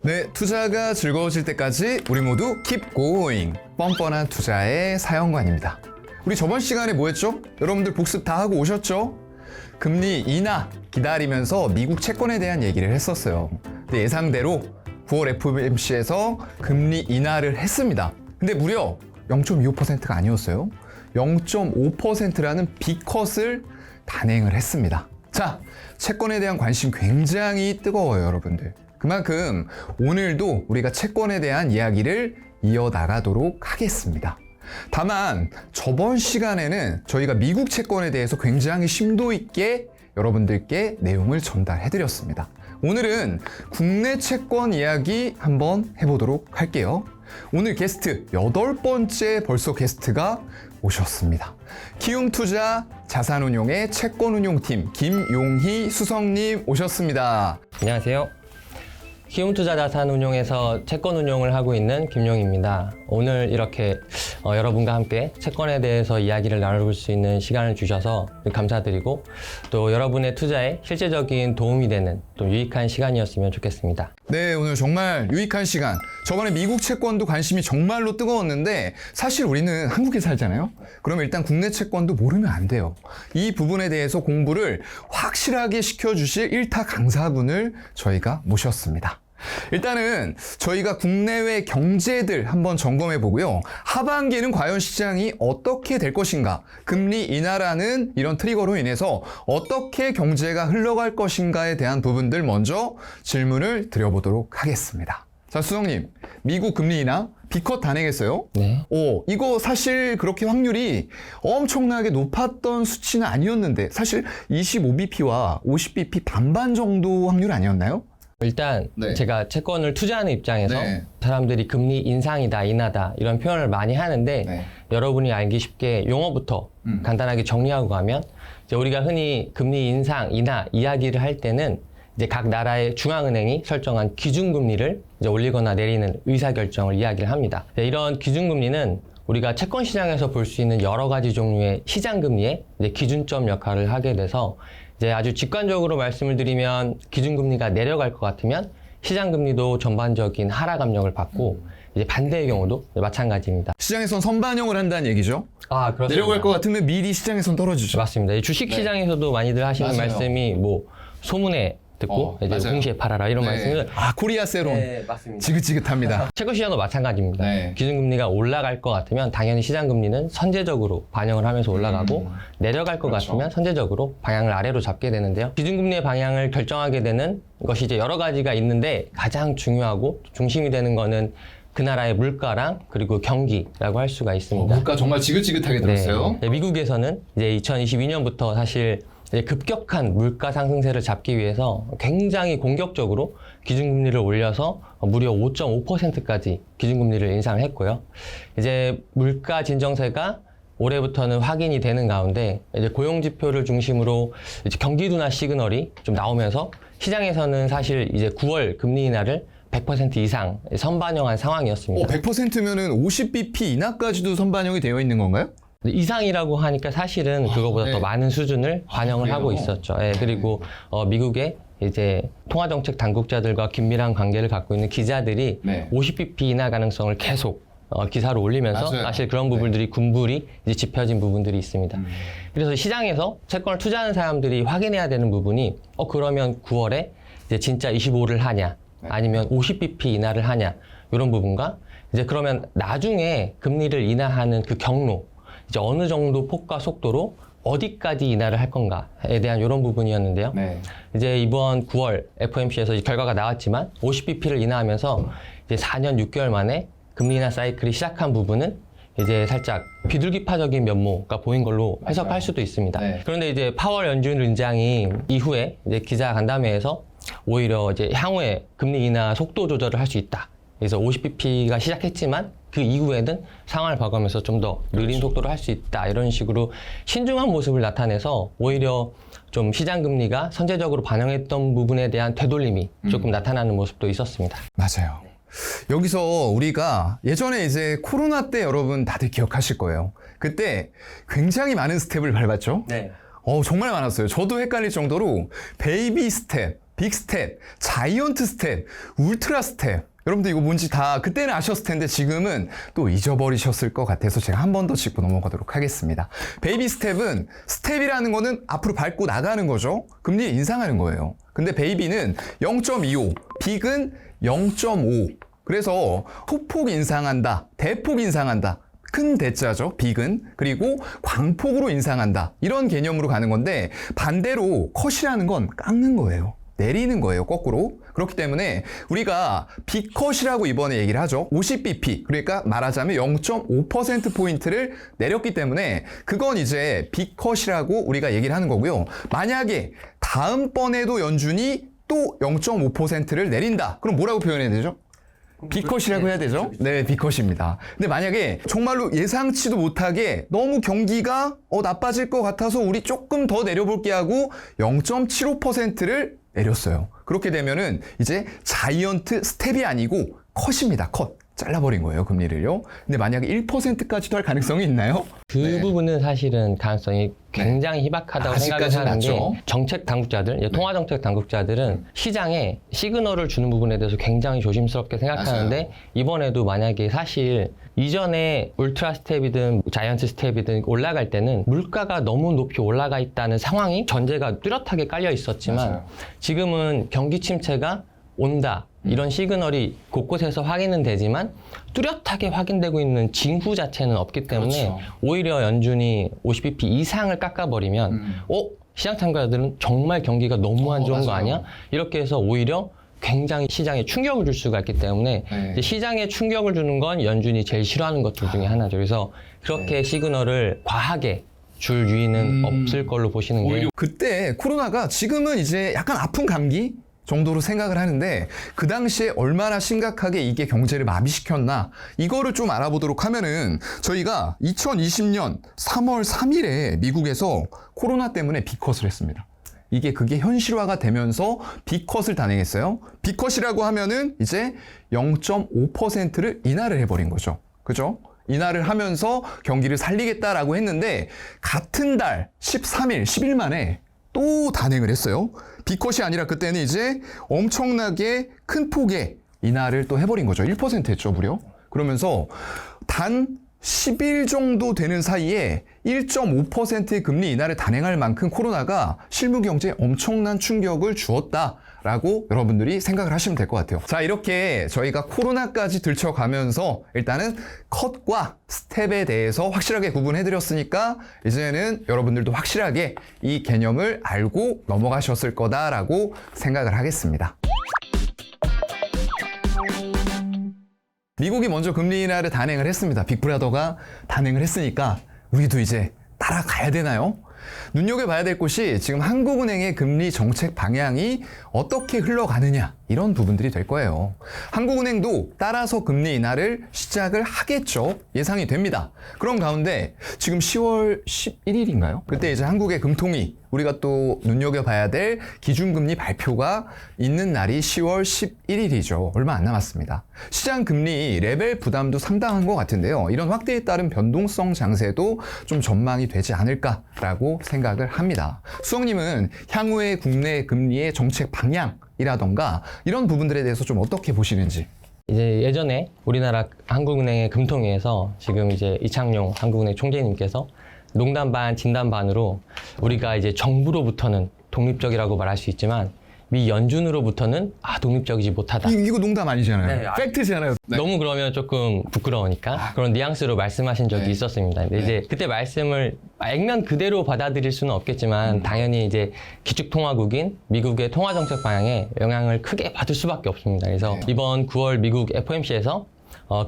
네, 투자가 즐거워질 때까지 우리 모두 keep going. 뻔뻔한 투자의 사연관입니다. 우리 저번 시간에 뭐 했죠? 여러분들 복습 다 하고 오셨죠? 금리 인하 기다리면서 미국 채권에 대한 얘기를 했었어요. 근데 예상대로 9월 FOMC에서 금리 인하를 했습니다. 근데 무려 0.25%가 아니었어요. 0.5%라는 B컷을 단행을 했습니다. 자, 채권에 대한 관심 굉장히 뜨거워요, 여러분들. 그만큼 오늘도 우리가 채권에 대한 이야기를 이어나가도록 하겠습니다. 다만 저번 시간에는 저희가 미국 채권에 대해서 굉장히 심도 있게 여러분들께 내용을 전달해드렸습니다. 오늘은 국내 채권 이야기 한번 해보도록 할게요. 오늘 게스트 8번째 벌써 게스트가 오셨습니다. 키움투자 자산운용의 채권운용팀 김용희 수석님 오셨습니다. 안녕하세요. 키움투자자산운용에서 채권운용을 하고 있는 김용희입니다. 오늘 이렇게 여러분과 함께 채권에 대해서 이야기를 나눠볼 수 있는 시간을 주셔서 감사드리고 또 여러분의 투자에 실제적인 도움이 되는 또 유익한 시간이었으면 좋겠습니다. 네, 오늘 정말 유익한 시간. 저번에 미국 채권도 관심이 정말로 뜨거웠는데 사실 우리는 한국에 살잖아요. 그럼 일단 국내 채권도 모르면 안 돼요. 이 부분에 대해서 공부를 확실하게 시켜주실 1타 강사분을 저희가 모셨습니다. 일단은 저희가 국내외 경제들 한번 점검해 보고요. 하반기에는 과연 시장이 어떻게 될 것인가, 금리 인하라는 이런 트리거로 인해서 어떻게 경제가 흘러갈 것인가에 대한 부분들 먼저 질문을 드려보도록 하겠습니다. 자, 수석님, 미국 금리 인하 B컷 단행했어요? 네. 이거 사실 그렇게 확률이 엄청나게 높았던 수치는 아니었는데 사실 25bp와 50bp 반반 정도 확률 아니었나요? 일단 네. 제가 채권을 투자하는 입장에서 네. 사람들이 금리 인상이다, 인하다 이런 표현을 많이 하는데 네. 여러분이 알기 쉽게 용어부터 간단하게 정리하고 가면 이제 우리가 흔히 금리 인상, 인하 이야기를 할 때는 이제 각 나라의 중앙은행이 설정한 기준금리를 이제 올리거나 내리는 의사결정을 이야기를 합니다. 이런 기준금리는 우리가 채권 시장에서 볼 수 있는 여러 가지 종류의 시장금리의 이제 기준점 역할을 하게 돼서 이제 아주 직관적으로 말씀을 드리면 기준금리가 내려갈 것 같으면 시장금리도 전반적인 하락 압력을 받고 이제 반대의 경우도 마찬가지입니다. 시장에선 선반영을 한다는 얘기죠. 아, 그렇습니다. 내려갈 것 같으면 미리 시장에선 떨어지죠. 맞습니다. 이 주식 시장에서도 많이들 하시는 맞아요. 말씀이 뭐 소문에 듣고 이제 맞아요. 동시에 팔아라 이런 말씀을 코리아 세론. 네, 맞습니다. 지긋지긋합니다. 채권 시장도 마찬가지입니다. 네. 기준금리가 올라갈 것 같으면 당연히 시장금리는 선제적으로 반영을 하면서 올라가고 내려갈 것 그렇죠. 같으면 선제적으로 방향을 아래로 잡게 되는데요. 기준금리의 방향을 결정하게 되는 것이 이제 여러 가지가 있는데 가장 중요하고 중심이 되는 거는 그 나라의 물가랑 그리고 경기라고 할 수가 있습니다. 물가 정말 지긋지긋하게 들었어요. 네, 미국에서는 이제 2022년부터 사실 이제 급격한 물가 상승세를 잡기 위해서 굉장히 공격적으로 기준금리를 올려서 무려 5.5%까지 기준금리를 인상을 했고요. 이제 물가 진정세가 올해부터는 확인이 되는 가운데 이제 고용지표를 중심으로 이제 경기 둔화 시그널이 좀 나오면서 시장에서는 사실 이제 9월 금리 인하를 100% 이상 선반영한 상황이었습니다. 100%면은 50bp 인하까지도 선반영이 되어 있는 건가요? 이상이라고 하니까 사실은 그거보다 네. 더 많은 수준을 반영을 하고 있었죠. 예, 그리고 미국의 이제 통화정책 당국자들과 긴밀한 관계를 갖고 있는 기자들이 네. 50bp 인하 가능성을 계속 기사로 올리면서 맞아요. 사실 그런 부분들이 군불이 이제 짚혀진 부분들이 있습니다. 그래서 시장에서 채권을 투자하는 사람들이 확인해야 되는 부분이 그러면 9월에 이제 진짜 25를 하냐 아니면 50bp 인하를 하냐 이런 부분과 이제 그러면 나중에 금리를 인하하는 그 경로 이제 어느 정도 폭과 속도로 어디까지 인하를 할 건가에 대한 이런 부분이었는데요. 네. 이제 이번 9월 FOMC에서 결과가 나왔지만 50bp를 인하하면서 이제 4년 6개월 만에 금리 인하 사이클이 시작한 부분은 이제 살짝 비둘기파적인 면모가 보인 걸로 해석할 수도 있습니다. 네. 그런데 이제 파월 연준 의장이 이후에 이제 기자 간담회에서 오히려 이제 향후에 금리 인하 속도 조절을 할 수 있다. 그래서 50bp가 시작했지만 그 이후에는 상황을 봐가면서 좀 더 느린 속도로 할 수 있다 이런 식으로 신중한 모습을 나타내서 오히려 좀 시장 금리가 선제적으로 반영했던 부분에 대한 되돌림이 조금 나타나는 모습도 있었습니다. 맞아요. 여기서 우리가 예전에 이제 코로나 때 여러분 다들 기억하실 거예요. 그때 굉장히 많은 스텝을 밟았죠? 네. 정말 많았어요. 저도 헷갈릴 정도로 베이비 스텝, 빅 스텝, 자이언트 스텝, 울트라 스텝. 여러분들 이거 뭔지 다 그때는 아셨을 텐데 지금은 또 잊어버리셨을 것 같아서 제가 한 번 더 짚고 넘어가도록 하겠습니다. 베이비 스텝은 스텝이라는 거는 앞으로 밟고 나가는 거죠. 금리를 인상하는 거예요. 근데 베이비는 0.25, 빅은 0.5. 그래서 소폭 인상한다, 대폭 인상한다. 큰 대자죠, 빅은. 그리고 광폭으로 인상한다. 이런 개념으로 가는 건데 반대로 컷이라는 건 깎는 거예요. 내리는 거예요, 거꾸로. 그렇기 때문에 우리가 빅컷이라고 이번에 얘기를 하죠. 50bp, 그러니까 말하자면 0.5%포인트를 내렸기 때문에 그건 이제 빅컷이라고 우리가 얘기를 하는 거고요. 만약에 다음번에도 연준이 또 0.5%를 내린다. 그럼 뭐라고 표현해야 되죠? B컷이라고 해야 되죠? 네, B컷입니다. 근데 만약에 정말로 예상치도 못하게 너무 경기가 나빠질 것 같아서 우리 조금 더 내려볼게 하고 0.75%를 내렸어요. 그렇게 되면은 이제 자이언트 스텝이 아니고 컷입니다. 컷. 잘라버린 거예요, 금리를요. 근데 만약에 1%까지도 할 가능성이 있나요? 그 네. 부분은 사실은 가능성이 굉장히 희박하다고 생각을 아직까지는 하는 게 낮죠. 정책 당국자들, 네. 통화정책 당국자들은 시장에 시그널을 주는 부분에 대해서 굉장히 조심스럽게 생각하는데 맞아요. 이번에도 만약에 사실 이전에 울트라 스텝이든 자이언트 스텝이든 올라갈 때는 물가가 너무 높이 올라가 있다는 상황이 전제가 뚜렷하게 깔려 있었지만 맞아요. 지금은 경기 침체가 온다. 이런 시그널이 곳곳에서 확인은 되지만 뚜렷하게 확인되고 있는 징후 자체는 없기 때문에 그렇죠. 오히려 연준이 50bp 이상을 깎아버리면 시장 참가자들은 정말 경기가 너무 안 좋은 거 맞아요. 아니야? 이렇게 해서 오히려 굉장히 시장에 충격을 줄 수가 있기 때문에 네. 이제 시장에 충격을 주는 건 연준이 제일 싫어하는 것들 중에 하나죠. 그래서 그렇게 시그널을 과하게 줄 유의는 없을 걸로 보시는 게 오히려 그때 코로나가 지금은 이제 약간 아픈 감기 정도로 생각을 하는데 그 당시에 얼마나 심각하게 이게 경제를 마비시켰나 이거를 좀 알아보도록 하면은 저희가 2020년 3월 3일에 미국에서 코로나 때문에 B컷을 했습니다. 그게 현실화가 되면서 B컷을 단행했어요. B컷이라고 하면은 이제 0.5%를 인하를 해버린 거죠. 그죠? 인하를 하면서 경기를 살리겠다라고 했는데 같은 달 13일, 10일 만에 또 단행을 했어요. B컷이 아니라 그때는 이제 엄청나게 큰 폭의 인하를 또 해버린 거죠. 1% 했죠, 무려. 그러면서 단 10일 정도 되는 사이에 1.5%의 금리 인하를 단행할 만큼 코로나가 실무 경제에 엄청난 충격을 주었다라고 여러분들이 생각을 하시면 될 것 같아요. 자, 이렇게 저희가 코로나까지 들쳐가면서 일단은 컷과 스텝에 대해서 확실하게 구분해드렸으니까 이제는 여러분들도 확실하게 이 개념을 알고 넘어가셨을 거다라고 생각을 하겠습니다. 미국이 먼저 금리 인하를 단행을 했습니다. 빅브라더가 단행을 했으니까 우리도 이제 따라가야 되나요? 눈여겨봐야 될 곳이 지금 한국은행의 금리 정책 방향이 어떻게 흘러가느냐 이런 부분들이 될 거예요. 한국은행도 따라서 금리 인하를 시작을 하겠죠. 예상이 됩니다. 그런 가운데 지금 10월 11일인가요? 그때 이제 한국의 금통위 우리가 또 눈여겨봐야 될 기준금리 발표가 있는 날이 10월 11일이죠. 얼마 안 남았습니다. 시장 금리 레벨 부담도 상당한 것 같은데요. 이런 확대에 따른 변동성 장세도 좀 전망이 되지 않을까라고 생각을 합니다. 수석님은 향후의 국내 금리의 정책 방향이라던가 이런 부분들에 대해서 좀 어떻게 보시는지? 이제 예전에 우리나라 한국은행의 금통위에서 지금 이제 이창용 한국은행 총재님께서 농담 반 진담 반으로 우리가 이제 정부로부터는 독립적이라고 말할 수 있지만 미 연준으로부터는 독립적이지 못하다. 이거 농담 아니잖아요. 네, 팩트잖아요. 네. 너무 그러면 조금 부끄러우니까 그런 뉘앙스로 말씀하신 적이 네. 있었습니다. 근데 이제 그때 말씀을 액면 그대로 받아들일 수는 없겠지만 당연히 이제 기축통화국인 미국의 통화정책 방향에 영향을 크게 받을 수밖에 없습니다. 그래서 이번 9월 미국 FOMC에서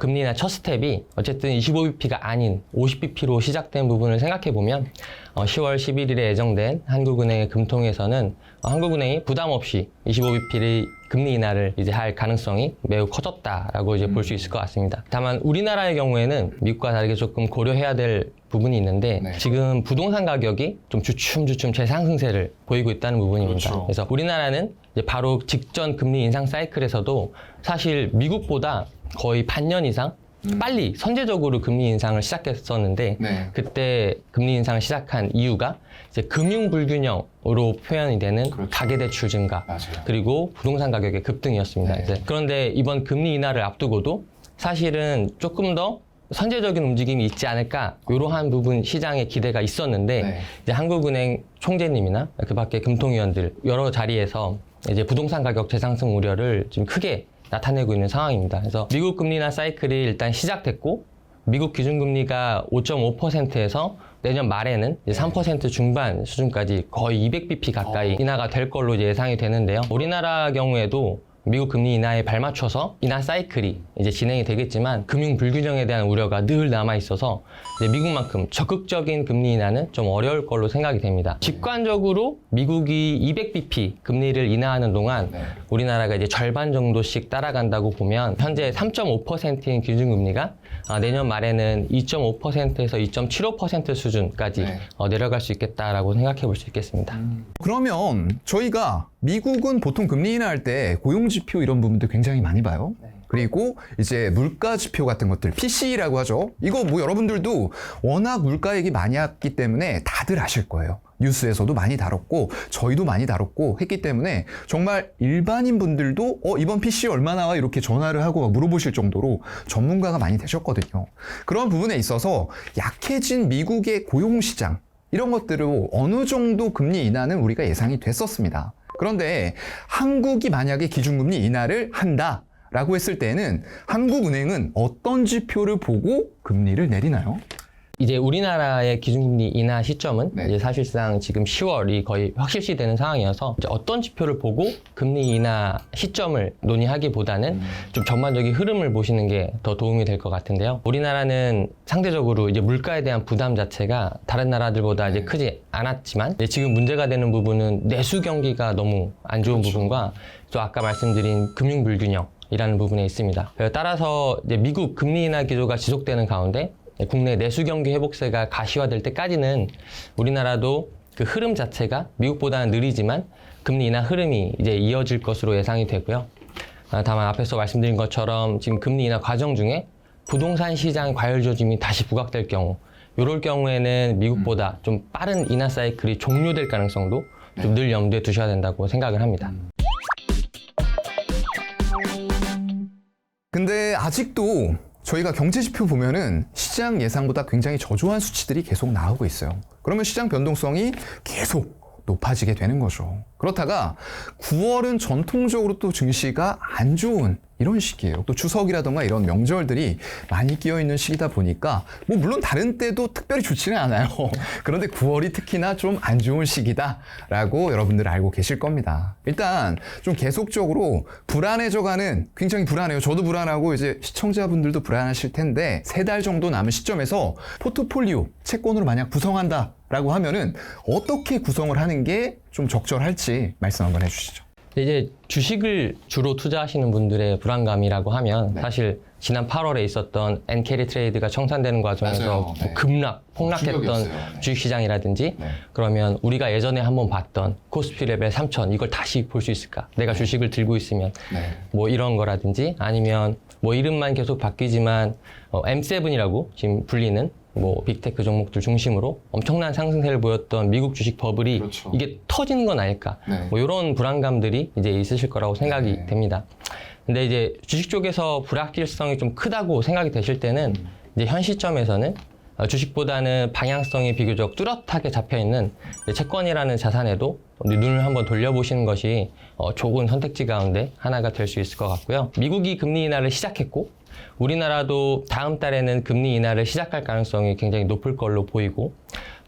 금리 인하 첫 스텝이 어쨌든 25bp가 아닌 50bp로 시작된 부분을 생각해보면 10월 11일에 예정된 한국은행의 금통위에서는 한국은행이 부담 없이 25bp의 금리 인하를 이제 할 가능성이 매우 커졌다라고 이제 볼 수 있을 것 같습니다. 다만 우리나라의 경우에는 미국과 다르게 조금 고려해야 될 부분이 있는데 지금 부동산 가격이 좀 주춤주춤 재상승세를 보이고 있다는 부분입니다. 그렇죠. 그래서 우리나라는 이제 바로 직전 금리 인상 사이클에서도 사실 미국보다 거의 반년 이상 빨리 선제적으로 금리 인상을 시작했었는데 네. 그때 금리 인상을 시작한 이유가 이제 금융 불균형으로 표현이 되는 그렇죠. 가계대출 증가 맞아요. 그리고 부동산 가격의 급등이었습니다. 네. 이제 그런데 이번 금리 인하를 앞두고도 사실은 조금 더 선제적인 움직임이 있지 않을까 이러한 부분 시장에 기대가 있었는데 네. 이제 한국은행 총재님이나 그 밖에 금통위원들 여러 자리에서 이제 부동산 가격 재상승 우려를 지금 크게 나타내고 있는 상황입니다. 그래서 미국 금리 인하 사이클이 일단 시작됐고 미국 기준금리가 5.5%에서 내년 말에는 이제 3% 중반 수준까지 거의 200bp 가까이 인하가 될 걸로 이제 예상이 되는데요. 우리나라 경우에도 미국 금리 인하에 발맞춰서 인하 사이클이 이제 진행이 되겠지만 금융 불균형에 대한 우려가 늘 남아 있어서 이제 미국만큼 적극적인 금리 인하는 좀 어려울 걸로 생각이 됩니다. 직관적으로 미국이 200bp 금리를 인하하는 동안 네. 우리나라가 이제 절반 정도씩 따라간다고 보면 현재 3.5%인 기준금리가 내년 말에는 2.5%에서 2.75% 수준까지 네. 내려갈 수 있겠다라고 생각해 볼 수 있겠습니다. 그러면 저희가 미국은 보통 금리 인하할 때 고용지표 이런 부분들 굉장히 많이 봐요. 그리고 이제 물가지표 같은 것들, PCE라고 하죠. 이거 뭐 여러분들도 워낙 물가 얘기 많이 했기 때문에 다들 아실 거예요. 뉴스에서도 많이 다뤘고 저희도 많이 다뤘고 했기 때문에 정말 일반인 분들도 이번 PCE 얼마 나와 이렇게 전화를 하고 물어보실 정도로 전문가가 많이 되셨거든요. 그런 부분에 있어서 약해진 미국의 고용시장 이런 것들을 어느 정도 금리 인하는 우리가 예상이 됐었습니다. 그런데 한국이 만약에 기준금리 인하를 한다라고 했을 때는 한국은행은 어떤 지표를 보고 금리를 내리나요? 이제 우리나라의 기준금리 인하 시점은 네. 이제 사실상 지금 10월이 거의 확실시되는 상황이어서 이제 어떤 지표를 보고 금리 인하 시점을 논의하기보다는 좀 전반적인 흐름을 보시는 게 더 도움이 될 것 같은데요. 우리나라는 상대적으로 이제 물가에 대한 부담 자체가 다른 나라들보다 이제 크지 않았지만 이제 지금 문제가 되는 부분은 내수 경기가 너무 안 좋은 부분과 또 아까 말씀드린 금융 불균형이라는 부분에 있습니다. 따라서 이제 미국 금리 인하 기조가 지속되는 가운데 국내 내수 경기 회복세가 가시화될 때까지는 우리나라도 그 흐름 자체가 미국보다는 느리지만 금리 인하 흐름이 이제 이어질 것으로 예상이 되고요. 다만 앞에서 말씀드린 것처럼 지금 금리 인하 과정 중에 부동산 시장 과열 조짐이 다시 부각될 경우 이럴 경우에는 미국보다 좀 빠른 인하 사이클이 종료될 가능성도 좀 늘 염두에 두셔야 된다고 생각을 합니다. 근데 아직도 저희가 경제지표 보면은 시장 예상보다 굉장히 저조한 수치들이 계속 나오고 있어요. 그러면 시장 변동성이 계속 높아지게 되는 거죠. 그렇다가 9월은 전통적으로 또 증시가 안 좋은 이런 시기예요. 또 추석이라던가 이런 명절들이 많이 끼어 있는 시기다 보니까 뭐 물론 다른 때도 특별히 좋지는 않아요. 그런데 9월이 특히나 좀 안 좋은 시기다라고 여러분들 알고 계실 겁니다. 일단 좀 계속적으로 불안해져가는 굉장히 불안해요. 저도 불안하고 이제 시청자분들도 불안하실 텐데 3달 정도 남은 시점에서 포트폴리오 채권으로 만약 구성한다라고 하면은 어떻게 구성을 하는 게 좀 적절할지 말씀 한번 해주시죠. 이제 주식을 주로 투자하시는 분들의 불안감이라고 하면 사실 지난 8월에 있었던 엔캐리 트레이드가 청산되는 과정에서 맞아요. 뭐 네. 급락, 폭락했던 충격이었어요. 네. 주식시장이라든지 네. 그러면 우리가 예전에 한번 봤던 코스피 레벨 3000 이걸 다시 볼 수 있을까? 내가 주식을 들고 있으면 네. 뭐 이런 거라든지 아니면 뭐 이름만 계속 바뀌지만 M7이라고 지금 불리는 뭐 빅테크 종목들 중심으로 엄청난 상승세를 보였던 미국 주식 버블이 그렇죠. 이게 터지는 건 아닐까? 네. 뭐 이런 불안감들이 이제 있으실 거라고 생각이 네. 됩니다. 근데 이제 주식 쪽에서 불확실성이 좀 크다고 생각이 되실 때는 이제 현 시점에서는 주식보다는 방향성이 비교적 뚜렷하게 잡혀있는 채권이라는 자산에도 눈을 한번 돌려보시는 것이 좋은 선택지 가운데 하나가 될 수 있을 것 같고요. 미국이 금리 인하를 시작했고 우리나라도 다음 달에는 금리 인하를 시작할 가능성이 굉장히 높을 걸로 보이고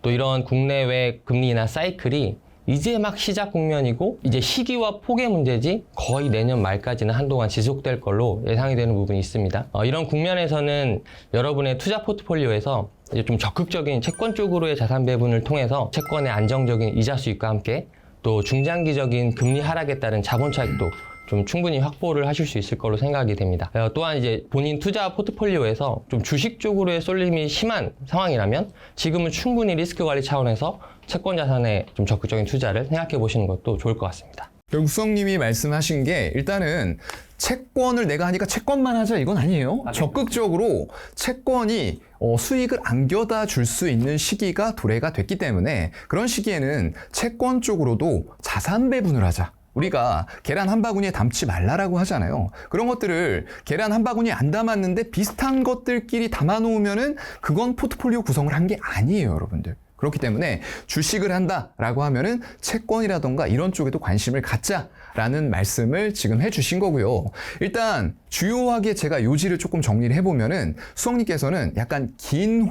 또 이런 국내외 금리 인하 사이클이 이제 막 시작 국면이고 이제 시기와 폭의 문제지 거의 내년 말까지는 한동안 지속될 걸로 예상이 되는 부분이 있습니다. 이런 국면에서는 여러분의 투자 포트폴리오에서 이제 좀 적극적인 채권 쪽으로의 자산 배분을 통해서 채권의 안정적인 이자 수익과 함께 또 중장기적인 금리 하락에 따른 자본 차익도 좀 충분히 확보를 하실 수 있을 걸로 생각이 됩니다. 또한 이제 본인 투자 포트폴리오에서 좀 주식 쪽으로의 쏠림이 심한 상황이라면 지금은 충분히 리스크 관리 차원에서 채권 자산에 좀 적극적인 투자를 생각해 보시는 것도 좋을 것 같습니다. 결국 수석님이 말씀하신 게 일단은 채권을 내가 하니까 채권만 하자 이건 아니에요. 적극적으로 채권이 수익을 안겨다 줄 수 있는 시기가 도래가 됐기 때문에 그런 시기에는 채권 쪽으로도 자산 배분을 하자. 우리가 계란 한 바구니에 담지 말라라고 하잖아요. 그런 것들을 계란 한 바구니에 안 담았는데 비슷한 것들끼리 담아놓으면은 그건 포트폴리오 구성을 한 게 아니에요, 여러분들. 그렇기 때문에 주식을 한다라고 하면은 채권이라던가 이런 쪽에도 관심을 갖자라는 말씀을 지금 해주신 거고요. 일단 주요하게 제가 요지를 조금 정리를 해보면은 수석님께서는 약간 긴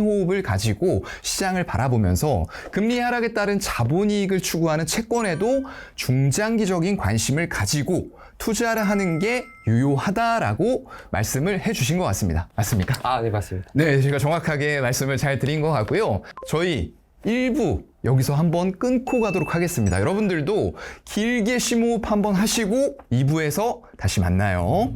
호흡을 가지고 시장을 바라보면서 금리 하락에 따른 자본이익을 추구하는 채권에도 중장기적인 관심을 가지고 투자를 하는 게 유효하다라고 말씀을 해주신 것 같습니다. 맞습니까? 아, 네, 맞습니다. 네, 제가 정확하게 말씀을 잘 드린 것 같고요. 저희 1부 여기서 한번 끊고 가도록 하겠습니다. 여러분들도 길게 심호흡 한번 하시고 2부에서 다시 만나요.